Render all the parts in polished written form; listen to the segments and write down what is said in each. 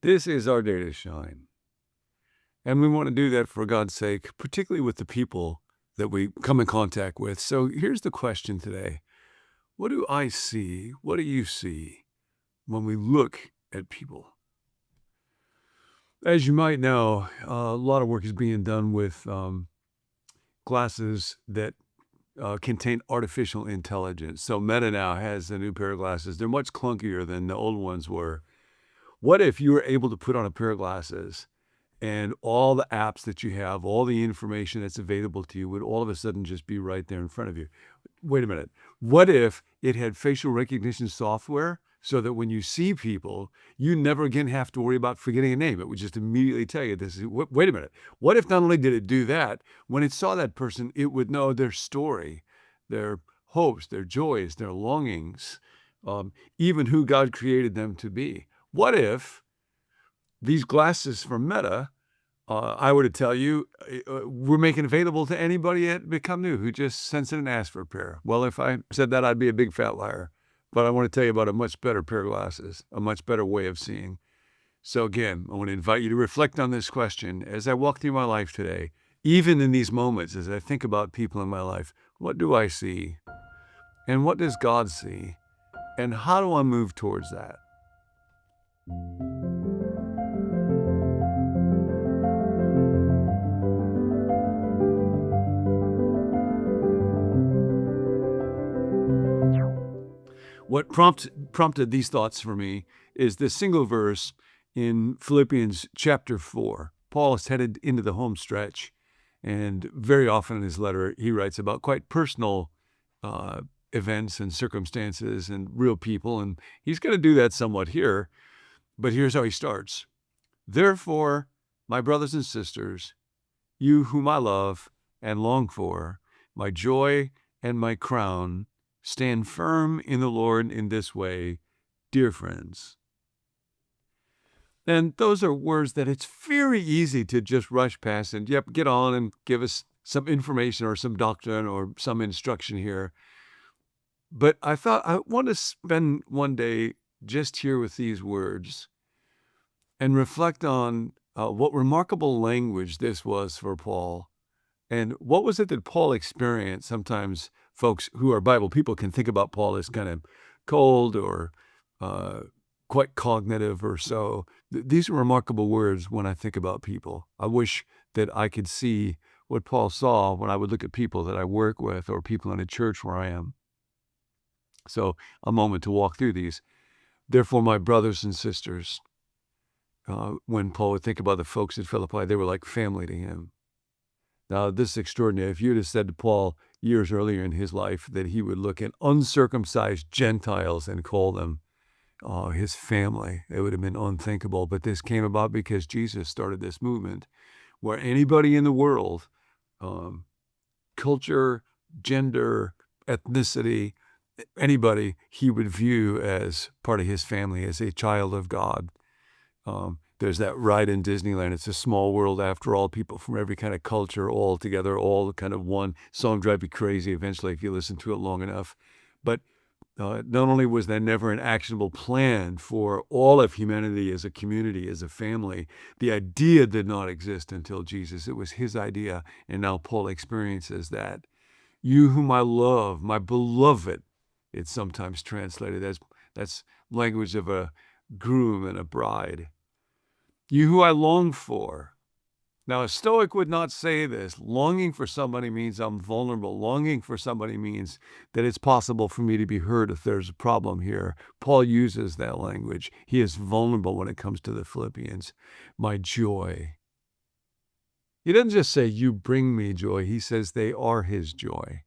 This is our day to shine. And we want to do that for God's sake, particularly with the people that we come in contact with. So here's the question today. What do I see? What do you see when we look at people? As you might know, a lot of work is being done with glasses that contain artificial intelligence. So Meta now has a new pair of glasses. They're much clunkier than the old ones were. What if you were able to put on a pair of glasses and all the apps that you have, all the information that's available to you would all of a sudden just be right there in front of you? Wait a minute. What if it had facial recognition software so that when you see people, you never again have to worry about forgetting a name? It would just immediately tell you this is, wait a minute. What if not only did it do that, when it saw that person, it would know their story, their hopes, their joys, their longings, even who God created them to be? What if these glasses from Meta, I were to tell you, we're making available to anybody at Become New who just sends in and asks for a pair? Well, if I said that, I'd be a big fat liar. But I want to tell you about a much better pair of glasses, a much better way of seeing. So again, I want to invite you to reflect on this question as I walk through my life today. Even in these moments, as I think about people in my life, what do I see? And what does God see? And how do I move towards that? What prompted these thoughts for me is this single verse in Philippians chapter 4. Paul is headed into the home stretch, and very often in his letter, he writes about quite personal events and circumstances and real people, and he's going to do that somewhat here, but here's how he starts. Therefore, my brothers and sisters, you whom I love and long for, my joy and my crown, stand firm in the Lord in this way, dear friends. And those are words that it's very easy to just rush past and, yep, get on and give us some information or some doctrine or some instruction here. But I thought I want to spend one day just here with these words and reflect on what remarkable language this was for Paul. And what was it that Paul experienced? Sometimes folks who are Bible people can think about Paul as kind of cold or quite cognitive or so. These are remarkable words when I think about people. I wish that I could see what Paul saw when I would look at people that I work with or people in a church where I am. So a moment to walk through these. Therefore, my brothers and sisters, when Paul would think about the folks at Philippi, they were like family to him. Now, this is extraordinary. If you'd have said to Paul years earlier in his life that he would look at uncircumcised Gentiles and call them his family, it would have been unthinkable. But this came about because Jesus started this movement where anybody in the world, culture, gender, ethnicity, anybody he would view as part of his family, as a child of God. There's that ride in Disneyland. It's a small world after all. People from every kind of culture all together, all kind of one. Song drive you crazy eventually if you listen to it long enough. But not only was there never an actionable plan for all of humanity as a community, as a family, the idea did not exist until Jesus. It was his idea, and now Paul experiences that. You whom I love, my beloved, it's sometimes translated as, that's language of a groom and a bride. You who I long for. Now, a Stoic would not say this. Longing for somebody means I'm vulnerable. Longing for somebody means that it's possible for me to be heard if there's a problem here. Paul uses that language. He is vulnerable when it comes to the Philippians. My joy. He doesn't just say, you bring me joy. He says they are his joy.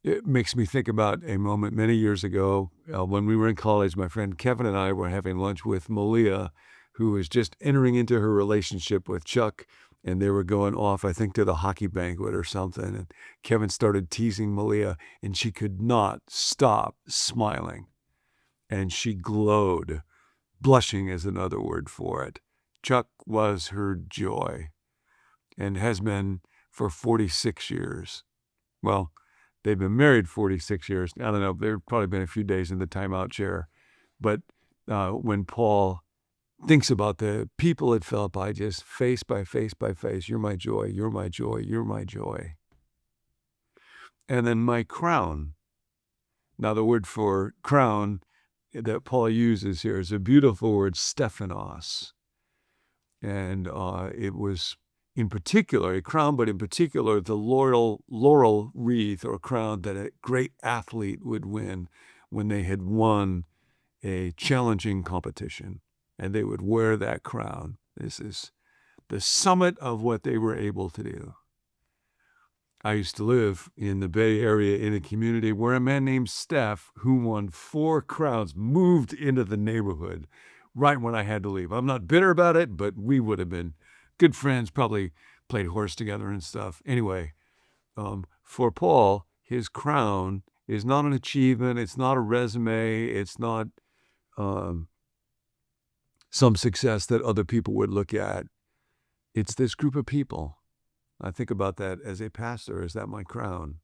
It makes me think about a moment many years ago when we were in college. My friend Kevin and I were having lunch with Malia, who was just entering into her relationship with Chuck, and they were going off, I think, to the hockey banquet or something. And Kevin started teasing Malia, and she could not stop smiling. And she glowed. Blushing is another word for it. Chuck was her joy and has been for 46 years. Well, they've been married 46 years. I don't know. They've probably been a few days in the timeout chair. But when Paul thinks about the people at Philippi just face by face by face. You're my joy, you're my joy, you're my joy. And then my crown. Now the word for crown that Paul uses here is a beautiful word, Stephanos. And it was in particular a crown, but in particular the laurel wreath or crown that a great athlete would win when they had won a challenging competition. And they would wear that crown. This is the summit of what they were able to do. I used to live in the Bay Area in a community where a man named Steph, who won 4 crowns, moved into the neighborhood right when I had to leave. I'm not bitter about it, but we would have been good friends, probably played horse together and stuff. Anyway, for Paul, his crown is not an achievement. It's not a resume. It's not some success that other people would look at. It's this group of people. I think about that as a pastor. Is that my crown?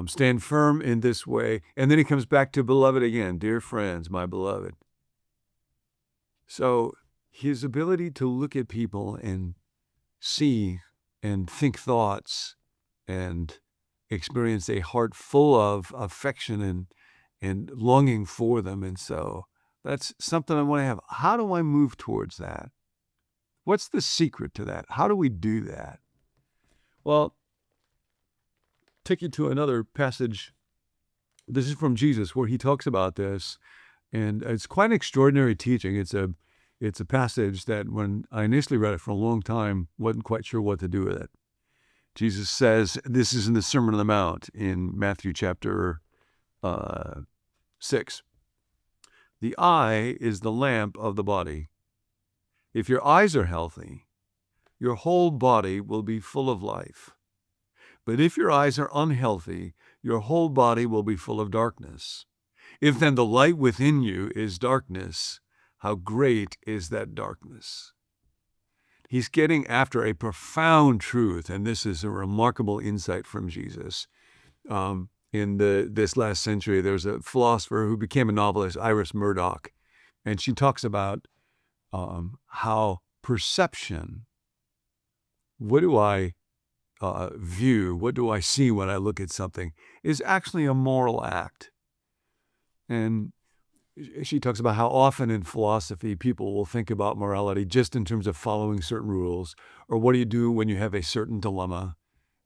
Stand firm in this way. And then he comes back to beloved again. Dear friends, my beloved. So his ability to look at people and see and think thoughts and experience a heart full of affection and longing for them. And so that's something I want to have. How do I move towards that? What's the secret to that? How do we do that? Well, take you to another passage. This is from Jesus where he talks about this, and it's quite an extraordinary teaching. It's a passage that when I initially read it for a long time, wasn't quite sure what to do with it. Jesus says, this is in the Sermon on the Mount in Matthew chapter 6. The eye is the lamp of the body. If your eyes are healthy, your whole body will be full of life. But if your eyes are unhealthy, your whole body will be full of darkness. If then the light within you is darkness, how great is that darkness? He's getting after a profound truth, and this is a remarkable insight from Jesus. In this last century, there's a philosopher who became a novelist, Iris Murdoch, and she talks about how perception, what do I view, what do I see when I look at something, is actually a moral act. And she talks about how often in philosophy people will think about morality just in terms of following certain rules, or what do you do when you have a certain dilemma.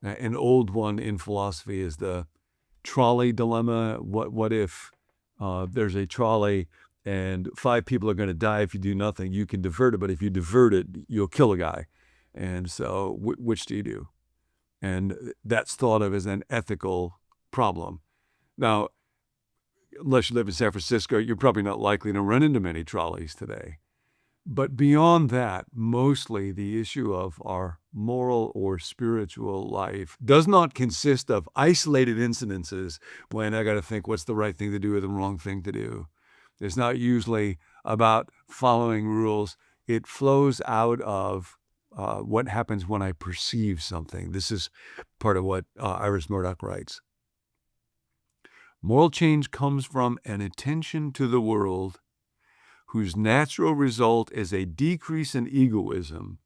An old one in philosophy is the trolley dilemma. What if there's a trolley and 5 people are going to die if you do nothing? You can divert it, but if you divert it, you'll kill a guy. And so which do you do? And that's thought of as an ethical problem. Now, unless you live in San Francisco, you're probably not likely to run into many trolleys today. But beyond that, mostly the issue of our moral or spiritual life does not consist of isolated incidences when I got to think what's the right thing to do or the wrong thing to do. It's not usually about following rules. It flows out of what happens when I perceive something. This is part of what Iris Murdoch writes. Moral change comes from an attention to the world whose natural result is a decrease in egoism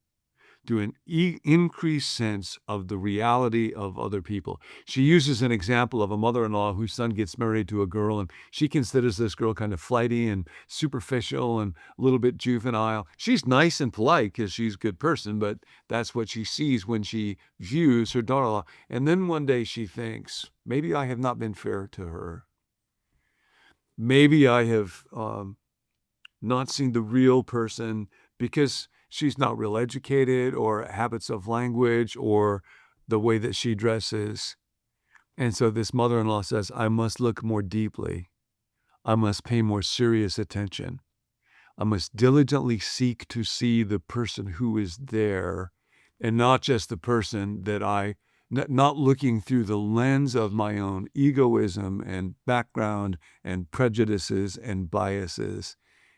to an increased sense of the reality of other people. She uses an example of a mother-in-law whose son gets married to a girl, and she considers this girl kind of flighty and superficial and a little bit juvenile. She's nice and polite because she's a good person, but that's what she sees when she views her daughter-in-law. And then one day she thinks, maybe I have not been fair to her. Maybe I have not seen the real person because she's not real educated, or habits of language, or the way that she dresses. And so this mother-in-law says, I must look more deeply. I must pay more serious attention. I must diligently seek to see the person who is there, and not just the person that not looking through the lens of my own egoism and background and prejudices and biases.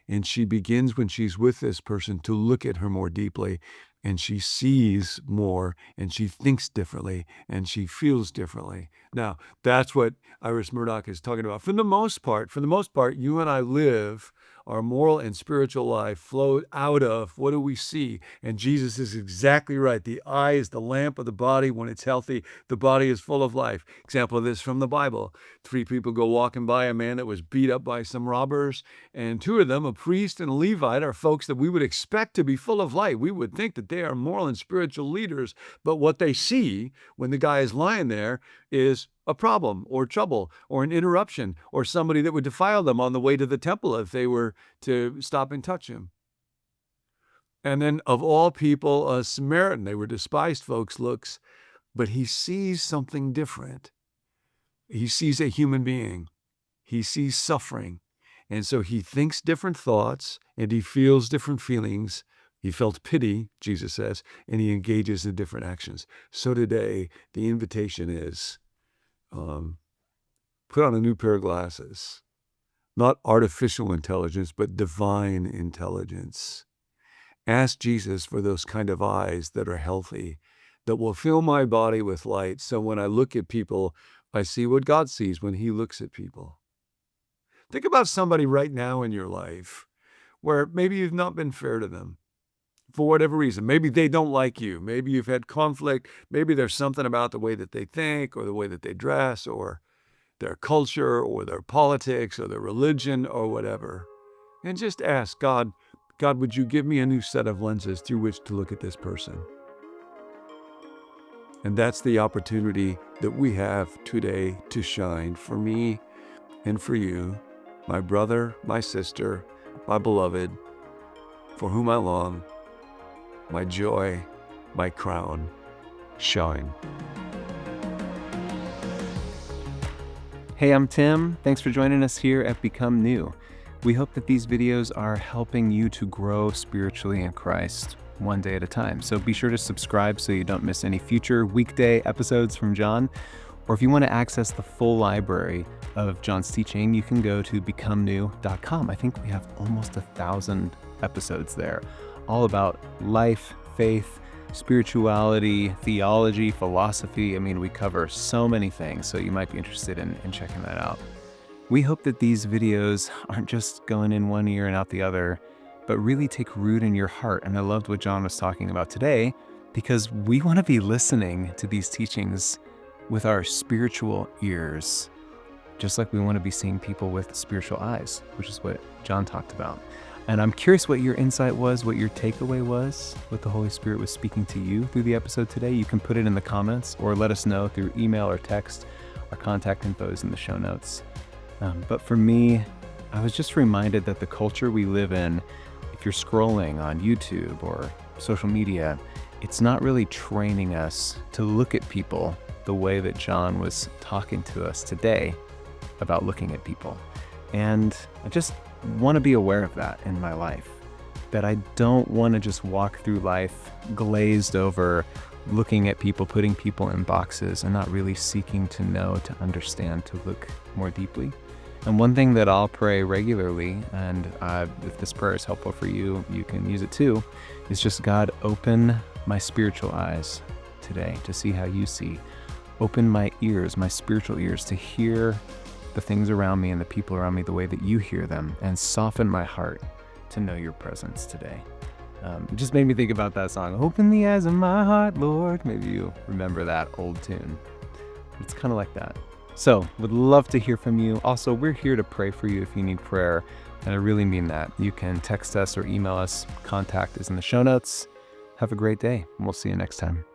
And she begins, when she's with this person, to look at her more deeply, and she sees more, and she thinks differently, and she feels differently. Now, that's what Iris Murdoch is talking about. For the most part, you and I live our moral and spiritual life flow out of what do we see? And Jesus is exactly right. The eye is the lamp of the body. When it's healthy, the body is full of life. Example of this from the Bible. 3 people go walking by a man that was beat up by some robbers, and 2 of them, a priest and a Levite, are folks that we would expect to be full of light. We would think that they are moral and spiritual leaders, but what they see when the guy is lying there is a problem or trouble or an interruption or somebody that would defile them on the way to the temple if they were to stop and touch him. And then of all people, a Samaritan, they were despised folks' looks, but he sees something different. He sees a human being. He sees suffering. And so he thinks different thoughts and he feels different feelings. He felt pity, Jesus says, and he engages in different actions. So today, the invitation is, put on a new pair of glasses. Not artificial intelligence, but divine intelligence. Ask Jesus for those kind of eyes that are healthy, that will fill my body with light, so when I look at people, I see what God sees when he looks at people. Think about somebody right now in your life where maybe you've not been fair to them for whatever reason. Maybe they don't like you. Maybe you've had conflict. Maybe there's something about the way that they think or the way that they dress or their culture or their politics or their religion or whatever. And just ask God, would you give me a new set of lenses through which to look at this person? And that's the opportunity that we have today to shine for me and for you, my brother, my sister, my beloved, for whom I long, my joy, my crown, shine. Hey, I'm Tim. Thanks for joining us here at Become New. We hope that these videos are helping you to grow spiritually in Christ one day at a time. So be sure to subscribe so you don't miss any future weekday episodes from John. Or if you want to access the full library of John's teaching, you can go to becomenew.com. I think we have almost 1,000 episodes there, all about life, faith, spirituality, theology, philosophy. I mean, we cover so many things, so you might be interested in checking that out. We hope that these videos aren't just going in one ear and out the other, but really take root in your heart. And I loved what John was talking about today, because we want to be listening to these teachings with our spiritual ears, just like we want to be seeing people with spiritual eyes, which is what John talked about. And I'm curious what your insight was, what your takeaway was, what the Holy Spirit was speaking to you through the episode today. You can put it in the comments or let us know through email or text. Our contact info is in the show notes. But for me, I was just reminded that the culture we live in, if you're scrolling on YouTube or social media, it's not really training us to look at people the way that John was talking to us today about looking at people. And I just want to be aware of that in my life, that I don't want to just walk through life glazed over, looking at people, putting people in boxes, and not really seeking to know, to understand, to look more deeply. And one thing that I'll pray regularly, and if this prayer is helpful for you, you can use it too, is just, God, open my spiritual eyes today to see how you see. Open my ears, my spiritual ears, to hear the things around me and the people around me the way that you hear them, and soften my heart to know your presence today. It just made me think about that song, Open the Eyes of My Heart, Lord. Maybe you remember that old tune. It's kind of like that. So, would love to hear from you. Also, we're here to pray for you if you need prayer, and I really mean that. You can text us or email us. Contact is in the show notes. Have a great day, and we'll see you next time.